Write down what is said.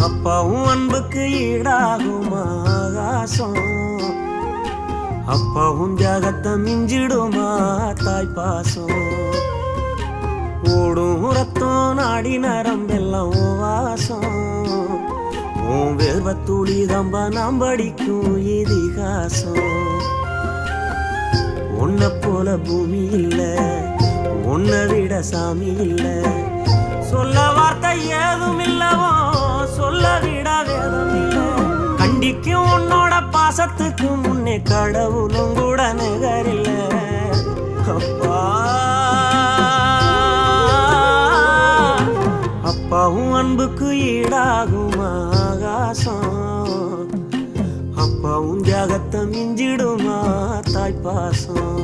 அப்பாவும் அன்புக்கு ஈடாகுமா ஆகாசம், அப்பாவும் தியாகத்தை மிஞ்சிடுமா தாய் பாசம். ஓடும் ரத்தம் நாடி நரம்பெல்லாம் ஓ வாசம், உன் வேர்வத்தூளி தம்ப நாம் படிக்கும் இதிகாசம். உன்னை போல பூமி இல்ல, உன்னை விட சாமி இல்ல, சொல்ல வார்த்தை ஏதும் இல்லவோ சொல்ல விட வேதம் இல்ல. கண்டிக்கும் உன்னோட பாசத்துக்கு முன்னே கடவுளும் கூட நிகரில்ல. அப்பா அப்பாவும் அன்புக்கு ஈடாகுமா ஆகாசம், அப்பாவும் தியாகத்தை மிஞ்சிடுமா தாய் பாசம்.